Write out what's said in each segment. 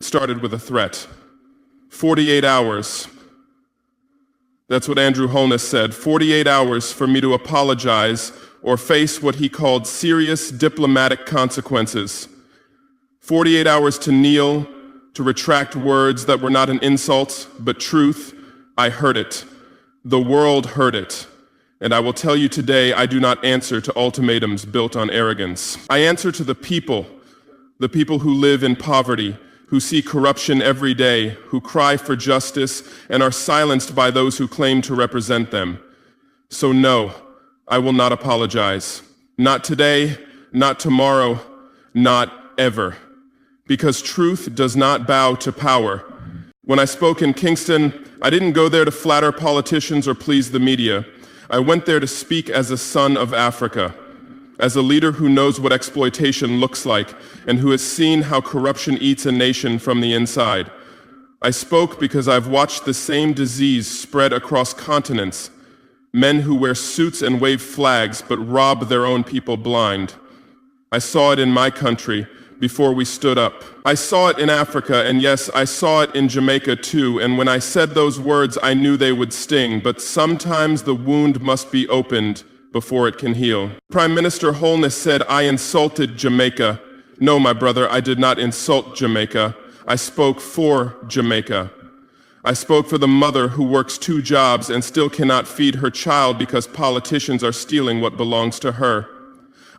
started with a threat. 48 hours. That's what Andrew Holness said. 48 hours for me to apologize or face what he called serious diplomatic consequences. 48 hours to kneel, to retract words that were not an insult, but truth. I heard it. The world heard it. And I will tell you today, I do not answer to ultimatums built on arrogance. I answer to the people who live in poverty, who see corruption every day, who cry for justice and are silenced by those who claim to represent them. So no, I will not apologize. Not today, not tomorrow, not ever. Because truth does not bow to power. When I spoke in Kingston, I didn't go there to flatter politicians or please the media. I went there to speak as a son of Africa, as a leader who knows what exploitation looks like and who has seen how corruption eats a nation from the inside. I spoke because I've watched the same disease spread across continents, men who wear suits and wave flags but rob their own people blind. I saw it in my country before we stood up. I saw it in Africa, and yes, I saw it in Jamaica too, and when I said those words, I knew they would sting, but sometimes the wound must be opened before it can heal. Prime Minister Holness said, I insulted Jamaica. No, my brother, I did not insult Jamaica. I spoke for Jamaica. I spoke for the mother who works 2 jobs and still cannot feed her child because politicians are stealing what belongs to her.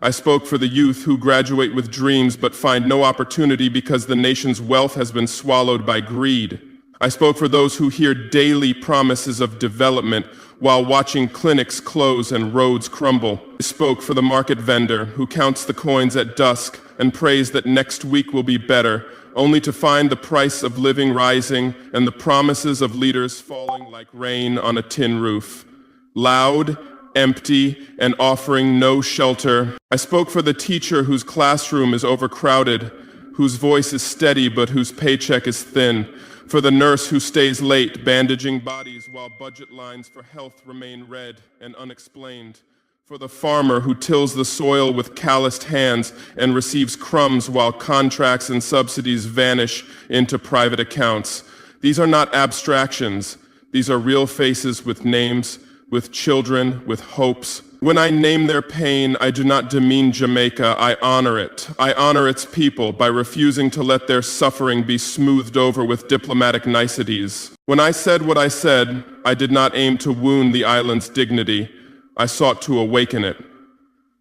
I spoke for the youth who graduate with dreams but find no opportunity because the nation's wealth has been swallowed by greed. I spoke for those who hear daily promises of development while watching clinics close and roads crumble. I spoke for the market vendor who counts the coins at dusk and prays that next week will be better, only to find the price of living rising and the promises of leaders falling like rain on a tin roof. Loud, empty, and offering no shelter. I spoke for the teacher whose classroom is overcrowded, whose voice is steady but whose paycheck is thin, for the nurse who stays late bandaging bodies while budget lines for health remain red and unexplained, for the farmer who tills the soil with calloused hands and receives crumbs while contracts and subsidies vanish into private accounts. These are not abstractions. These are real faces with names, with children, with hopes. When I name their pain, I do not demean Jamaica, I honor it. I honor its people by refusing to let their suffering be smoothed over with diplomatic niceties. When I said what I said, I did not aim to wound the island's dignity. I sought to awaken it.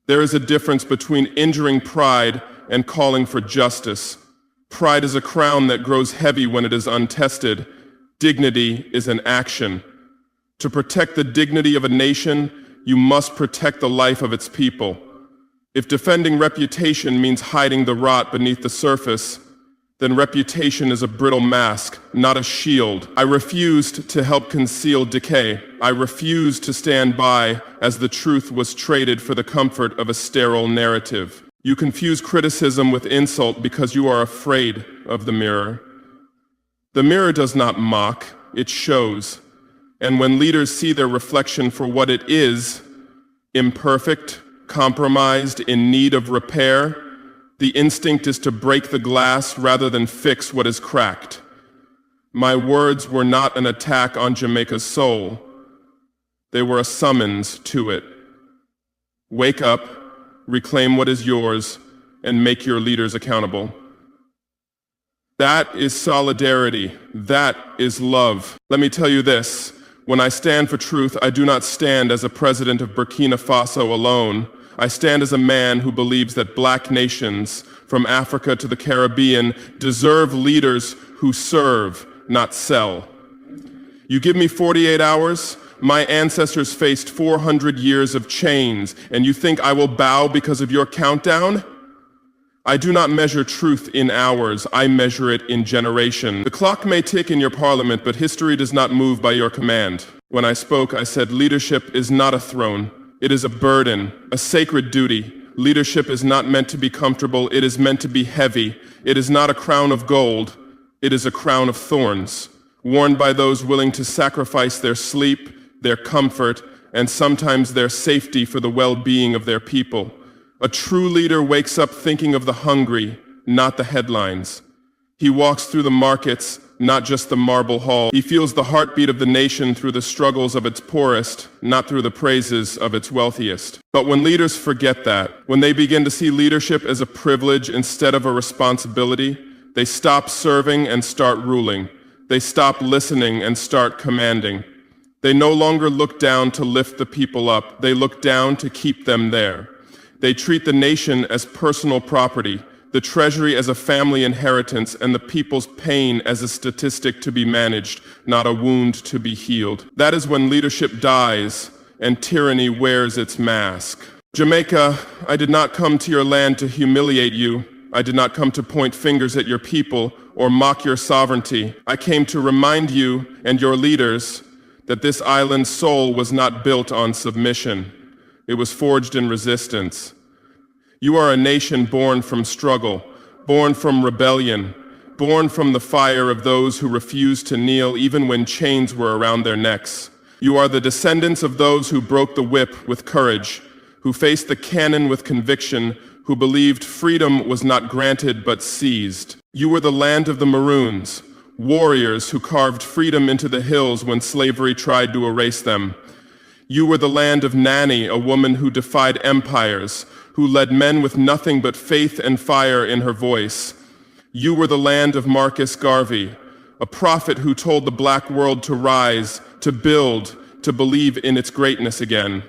There is a difference between injuring pride and calling for justice. Pride is a crown that grows heavy when it is untested. Dignity is an action. To protect the dignity of a nation, you must protect the life of its people. If defending reputation means hiding the rot beneath the surface, then reputation is a brittle mask, not a shield. I refused to help conceal decay. I refused to stand by as the truth was traded for the comfort of a sterile narrative. You confuse criticism with insult because you are afraid of the mirror. The mirror does not mock, it shows. And when leaders see their reflection for what it is, imperfect, compromised, in need of repair, the instinct is to break the glass rather than fix what is cracked. My words were not an attack on Jamaica's soul. They were a summons to it. Wake up, reclaim what is yours, and make your leaders accountable. That is solidarity. That is love. Let me tell you this. When I stand for truth, I do not stand as a president of Burkina Faso alone. I stand as a man who believes that black nations, from Africa to the Caribbean, deserve leaders who serve, not sell. You give me 48 hours, my ancestors faced 400 years of chains, and you think I will bow because of your countdown? I do not measure truth in hours, I measure it in generations. The clock may tick in your parliament, but history does not move by your command. When I spoke, I said leadership is not a throne. It is a burden, a sacred duty. Leadership is not meant to be comfortable, it is meant to be heavy. It is not a crown of gold, it is a crown of thorns, worn by those willing to sacrifice their sleep, their comfort, and sometimes their safety for the well-being of their people. A true leader wakes up thinking of the hungry, not the headlines. He walks through the markets, not just the marble hall. He feels the heartbeat of the nation through the struggles of its poorest, not through the praises of its wealthiest. But when leaders forget that, when they begin to see leadership as a privilege instead of a responsibility, they stop serving and start ruling. They stop listening and start commanding. They no longer look down to lift the people up. They look down to keep them there. They treat the nation as personal property, the treasury as a family inheritance, and the people's pain as a statistic to be managed, not a wound to be healed. That is when leadership dies and tyranny wears its mask. Jamaica, I did not come to your land to humiliate you. I did not come to point fingers at your people or mock your sovereignty. I came to remind you and your leaders that this island's soul was not built on submission. It was forged in resistance. You are a nation born from struggle, born from rebellion, born from the fire of those who refused to kneel even when chains were around their necks. You are the descendants of those who broke the whip with courage, who faced the cannon with conviction, who believed freedom was not granted but seized. You were the land of the Maroons, warriors who carved freedom into the hills when slavery tried to erase them. You were the land of Nanny, a woman who defied empires, who led men with nothing but faith and fire in her voice. You were the land of Marcus Garvey, a prophet who told the black world to rise, to build, to believe in its greatness again.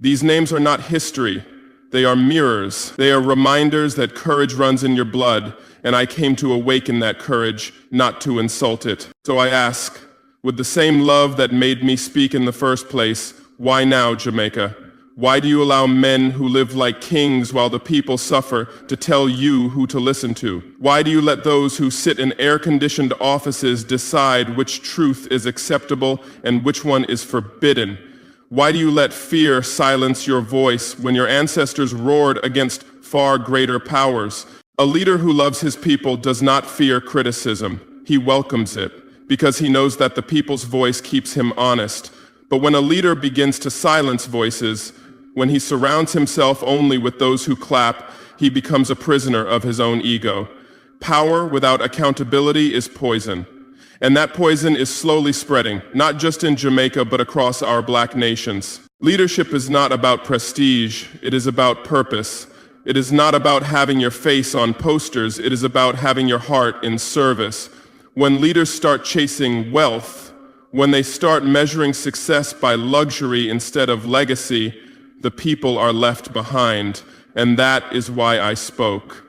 These names are not history. They are mirrors. They are reminders that courage runs in your blood, and I came to awaken that courage, not to insult it. So I ask, with the same love that made me speak in the first place, why now, Jamaica? Why do you allow men who live like kings while the people suffer to tell you who to listen to? Why do you let those who sit in air-conditioned offices decide which truth is acceptable and which one is forbidden? Why do you let fear silence your voice when your ancestors roared against far greater powers? A leader who loves his people does not fear criticism. He welcomes it because he knows that the people's voice keeps him honest. But when a leader begins to silence voices, when he surrounds himself only with those who clap, he becomes a prisoner of his own ego. Power without accountability is poison. And that poison is slowly spreading, not just in Jamaica, but across our black nations. Leadership is not about prestige, it is about purpose. It is not about having your face on posters, it is about having your heart in service. When leaders start chasing wealth, when they start measuring success by luxury instead of legacy, the people are left behind, and that is why I spoke.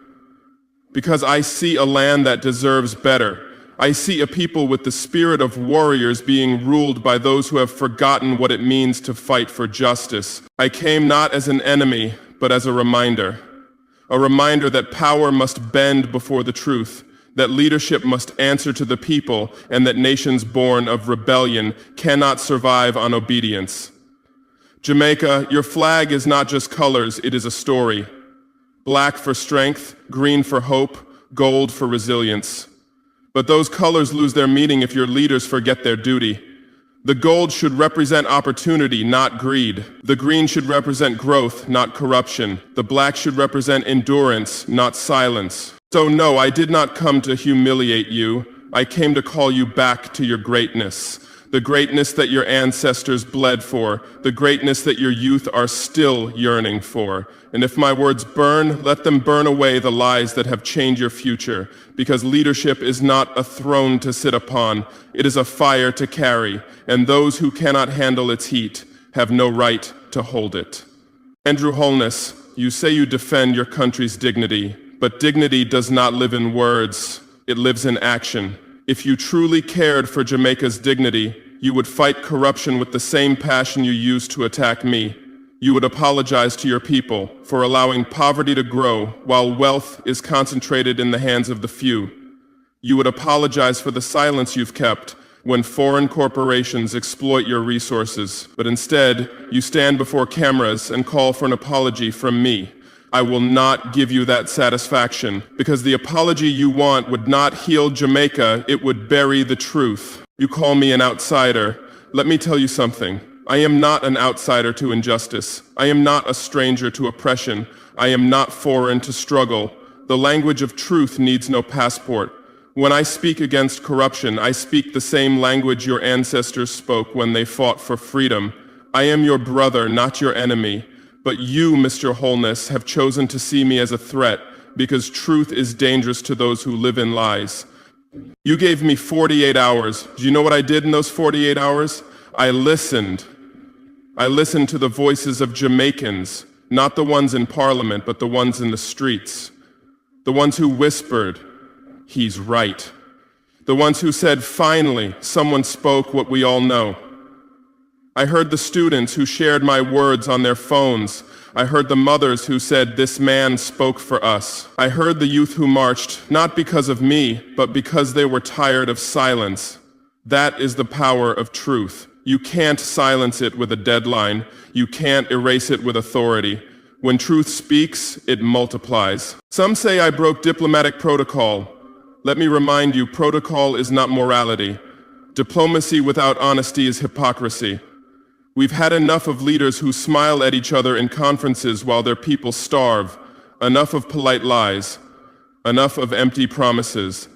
Because I see a land that deserves better. I see a people with the spirit of warriors being ruled by those who have forgotten what it means to fight for justice. I came not as an enemy, but as a reminder that power must bend before the truth, that leadership must answer to the people, and that nations born of rebellion cannot survive on obedience. Jamaica, your flag is not just colors, it is a story. Black for strength, green for hope, gold for resilience. But those colors lose their meaning if your leaders forget their duty. The gold should represent opportunity, not greed. The green should represent growth, not corruption. The black should represent endurance, not silence. So no, I did not come to humiliate you. I came to call you back to your greatness. The greatness that your ancestors bled for, the greatness that your youth are still yearning for. And if my words burn, let them burn away the lies that have changed your future, because leadership is not a throne to sit upon, it is a fire to carry, and those who cannot handle its heat have no right to hold it. Andrew Holness, you say you defend your country's dignity, but dignity does not live in words, it lives in action. If you truly cared for Jamaica's dignity, you would fight corruption with the same passion you used to attack me. You would apologize to your people for allowing poverty to grow while wealth is concentrated in the hands of the few. You would apologize for the silence you've kept when foreign corporations exploit your resources. But instead, you stand before cameras and call for an apology from me. I will not give you that satisfaction, because the apology you want would not heal Jamaica, it would bury the truth. You call me an outsider. Let me tell you something. I am not an outsider to injustice. I am not a stranger to oppression. I am not foreign to struggle. The language of truth needs no passport. When I speak against corruption, I speak the same language your ancestors spoke when they fought for freedom. I am your brother, not your enemy. But you, Mr. Holness, have chosen to see me as a threat because truth is dangerous to those who live in lies. You gave me 48 hours. Do you know what I did in those 48 hours? I listened. I listened to the voices of Jamaicans, not the ones in Parliament, but the ones in the streets. The ones who whispered, "He's right." The ones who said, "Finally, someone spoke what we all know." I heard the students who shared my words on their phones. I heard the mothers who said, "This man spoke for us." I heard the youth who marched, not because of me, but because they were tired of silence. That is the power of truth. You can't silence it with a deadline. You can't erase it with authority. When truth speaks, it multiplies. Some say I broke diplomatic protocol. Let me remind you, protocol is not morality. Diplomacy without honesty is hypocrisy. We've had enough of leaders who smile at each other in conferences while their people starve. Enough of polite lies. Enough of empty promises.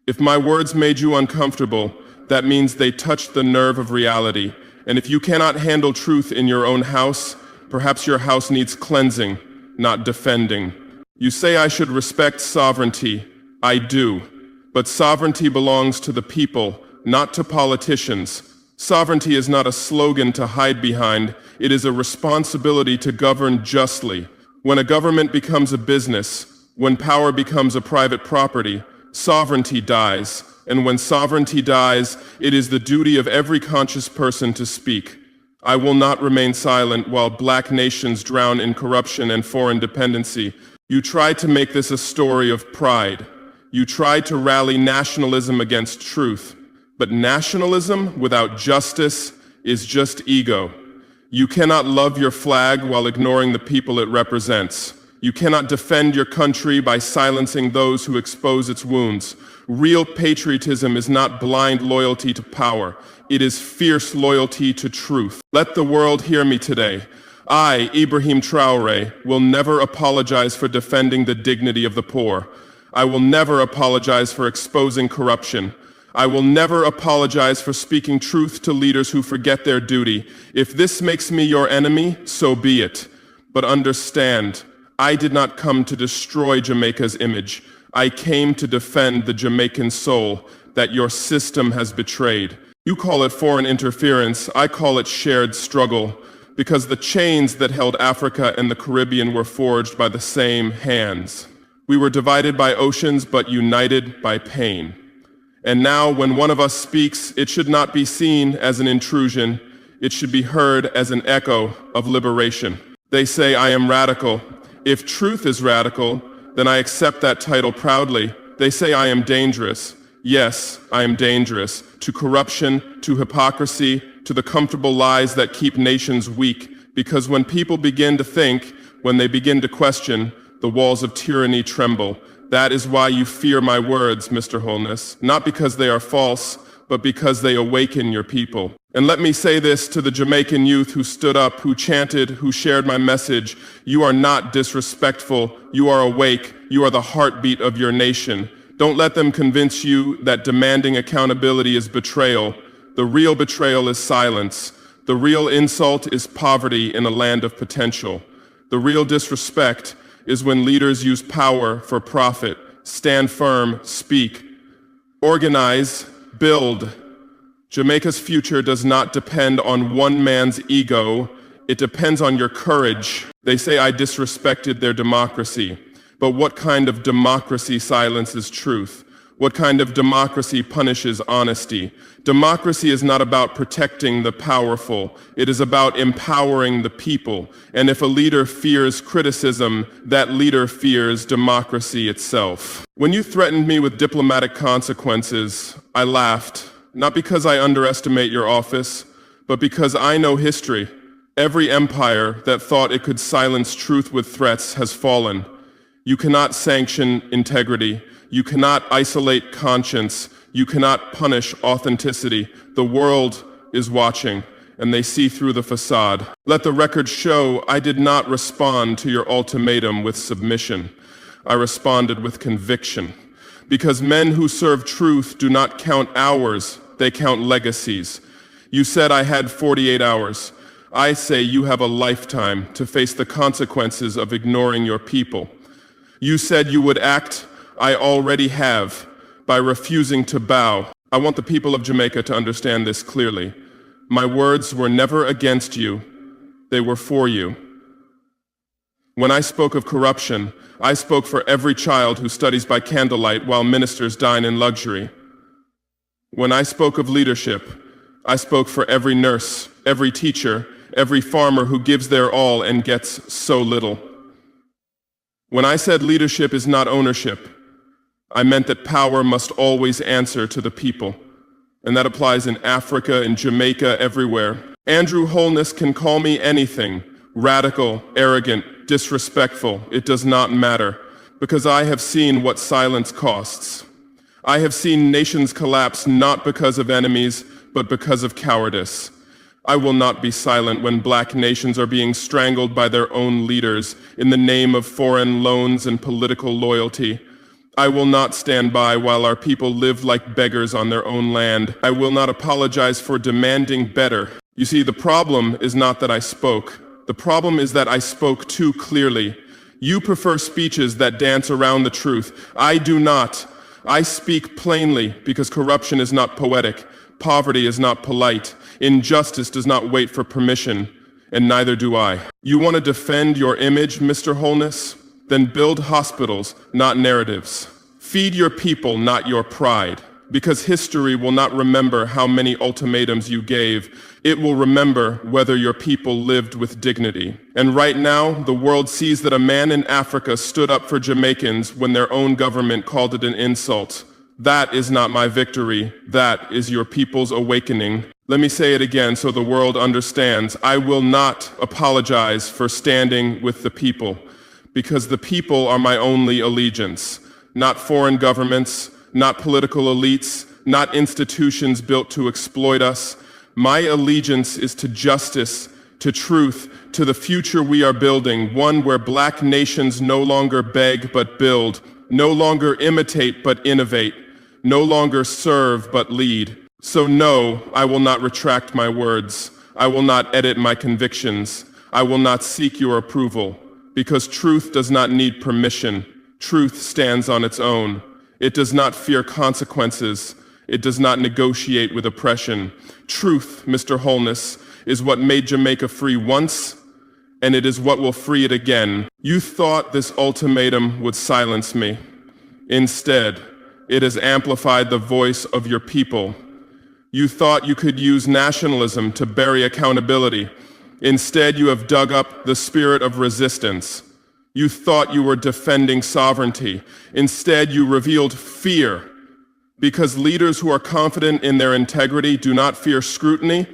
If my words made you uncomfortable, that means they touched the nerve of reality. And if you cannot handle truth in your own house, perhaps your house needs cleansing, not defending. You say I should respect sovereignty. I do. But sovereignty belongs to the people, not to politicians. Sovereignty is not a slogan to hide behind. It is a responsibility to govern justly. When a government becomes a business, when power becomes a private property, sovereignty dies. And when sovereignty dies, it is the duty of every conscious person to speak. I will not remain silent while black nations drown in corruption and foreign dependency. You try to make this a story of pride. You try to rally nationalism against truth. But nationalism without justice is just ego. You cannot love your flag while ignoring the people it represents. You cannot defend your country by silencing those who expose its wounds. Real patriotism is not blind loyalty to power. It is fierce loyalty to truth. Let the world hear me today. I, Ibrahim Traoré, will never apologize for defending the dignity of the poor. I will never apologize for exposing corruption. I will never apologize for speaking truth to leaders who forget their duty. If this makes me your enemy, so be it. But understand, I did not come to destroy Jamaica's image. I came to defend the Jamaican soul that your system has betrayed. You call it foreign interference, I call it shared struggle, because the chains that held Africa and the Caribbean were forged by the same hands. We were divided by oceans, but united by pain. And now, when one of us speaks, it should not be seen as an intrusion. It should be heard as an echo of liberation. They say I am radical. If truth is radical, then I accept that title proudly. They say I am dangerous. Yes, I am dangerous. To corruption, to hypocrisy, to the comfortable lies that keep nations weak. Because when people begin to think, when they begin to question, the walls of tyranny tremble. That is why you fear my words, Mr. Holness, not because they are false, but because they awaken your people. And let me say this to the Jamaican youth who stood up, who chanted, who shared my message. You are not disrespectful. You are awake. You are the heartbeat of your nation. Don't let them convince you that demanding accountability is betrayal. The real betrayal is silence. The real insult is poverty in a land of potential. The real disrespect is when leaders use power for profit. Stand firm, speak, organize, build. Jamaica's future does not depend on one man's ego. It depends on your courage. They say I disrespected their democracy. But what kind of democracy silences truth? What kind of democracy punishes honesty? Democracy is not about protecting the powerful. It is about empowering the people. And if a leader fears criticism, that leader fears democracy itself. When you threatened me with diplomatic consequences, I laughed. Not because I underestimate your office, but because I know history. Every empire that thought it could silence truth with threats has fallen. You cannot sanction integrity. You cannot isolate conscience. You cannot punish authenticity. The world is watching, and they see through the facade. Let the record show I did not respond to your ultimatum with submission. I responded with conviction. Because men who serve truth do not count hours, they count legacies. You said I had 48 hours. I say you have a lifetime to face the consequences of ignoring your people. You said you would act. I already have, by refusing to bow. I want the people of Jamaica to understand this clearly. My words were never against you. They were for you. When I spoke of corruption, I spoke for every child who studies by candlelight while ministers dine in luxury. When I spoke of leadership, I spoke for every nurse, every teacher, every farmer who gives their all and gets so little. When I said leadership is not ownership, I meant that power must always answer to the people. And that applies in Africa, in Jamaica, everywhere. Andrew Holness can call me anything, radical, arrogant, disrespectful. It does not matter, because I have seen what silence costs. I have seen nations collapse not because of enemies, but because of cowardice. I will not be silent when black nations are being strangled by their own leaders in the name of foreign loans and political loyalty. I will not stand by while our people live like beggars on their own land. I will not apologize for demanding better. You see, the problem is not that I spoke. The problem is that I spoke too clearly. You prefer speeches that dance around the truth. I do not. I speak plainly because corruption is not poetic. Poverty is not polite. Injustice does not wait for permission, and neither do I. You want to defend your image, Mr. Holness? Then build hospitals, not narratives. Feed your people, not your pride. Because history will not remember how many ultimatums you gave. It will remember whether your people lived with dignity. And right now, the world sees that a man in Africa stood up for Jamaicans when their own government called it an insult. That is not my victory. That is your people's awakening. Let me say it again so the world understands. I will not apologize for standing with the people, because the people are my only allegiance, not foreign governments, not political elites, not institutions built to exploit us. My allegiance is to justice, to truth, to the future we are building, one where black nations no longer beg but build, no longer imitate but innovate, no longer serve but lead. So no, I will not retract my words. I will not edit my convictions. I will not seek your approval, because truth does not need permission. Truth stands on its own. It does not fear consequences. It does not negotiate with oppression. Truth, Mr. Holness, is what made Jamaica free once, and it is what will free it again. You thought this ultimatum would silence me. Instead, it has amplified the voice of your people. You thought you could use nationalism to bury accountability. Instead, you have dug up the spirit of resistance. You thought you were defending sovereignty. Instead, you revealed fear. Because leaders who are confident in their integrity do not fear scrutiny,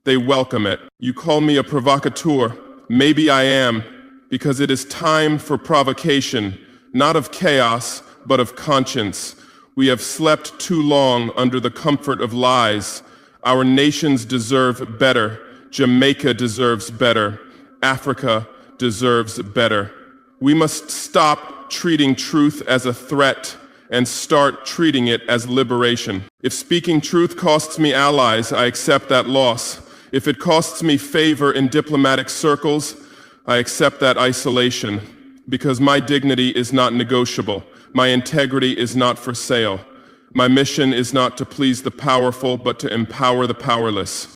they welcome it. You call me a provocateur. Maybe I am, because it is time for provocation, not of chaos, but of conscience. We have slept too long under the comfort of lies. Our nations deserve better. Jamaica deserves better. Africa deserves better. We must stop treating truth as a threat and start treating it as liberation. If speaking truth costs me allies, I accept that loss. If it costs me favor in diplomatic circles, I accept that isolation, because my dignity is not negotiable. My integrity is not for sale. My mission is not to please the powerful, but to empower the powerless.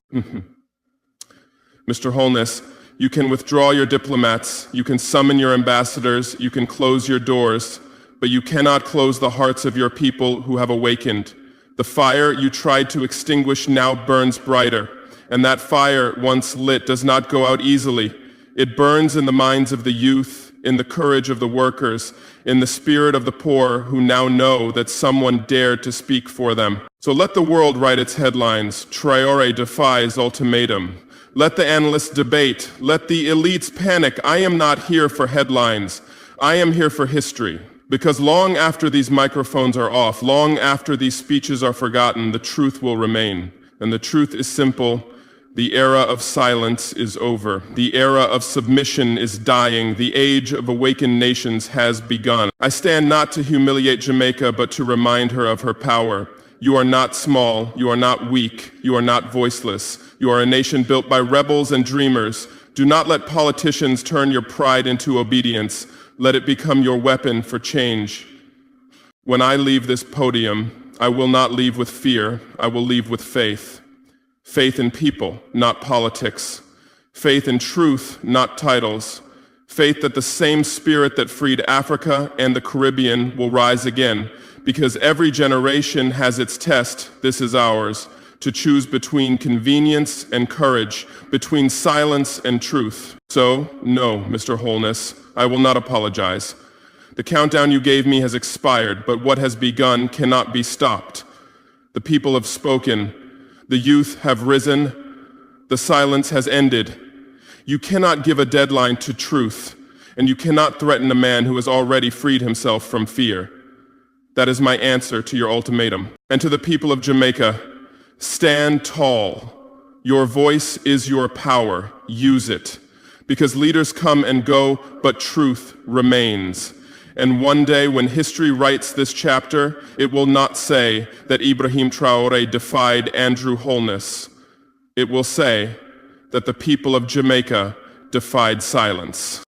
Mr. Holness, you can withdraw your diplomats, you can summon your ambassadors, you can close your doors, but you cannot close the hearts of your people who have awakened. The fire you tried to extinguish now burns brighter, and that fire, once lit, does not go out easily. It burns in the minds of the youth, in the courage of the workers, in the spirit of the poor who now know that someone dared to speak for them. So let the world write its headlines. Traoré defies ultimatum. Let the analysts debate. Let the elites panic. I am not here for headlines. I am here for history. Because long after these microphones are off, long after these speeches are forgotten, the truth will remain. And the truth is simple. The era of silence is over. The era of submission is dying. The age of awakened nations has begun. I stand not to humiliate Jamaica, but to remind her of her power. You are not small. You are not weak. You are not voiceless. You are a nation built by rebels and dreamers. Do not let politicians turn your pride into obedience. Let it become your weapon for change. When I leave this podium, I will not leave with fear. I will leave with faith. Faith in people, not politics. Faith in truth, not titles. Faith that the same spirit that freed Africa and the Caribbean will rise again, because every generation has its test. This is ours, to choose between convenience and courage, between silence and truth. So, no, Mr. Holness, I will not apologize. The countdown you gave me has expired, but what has begun cannot be stopped. The people have spoken. The youth have risen. The silence has ended. You cannot give a deadline to truth, and you cannot threaten a man who has already freed himself from fear. That is my answer to your ultimatum. And to the people of Jamaica, stand tall. Your voice is your power. Use it. Because leaders come and go, but truth remains. And one day when history writes this chapter, it will not say that Ibrahim Traoré defied Andrew Holness. It will say that the people of Jamaica defied silence.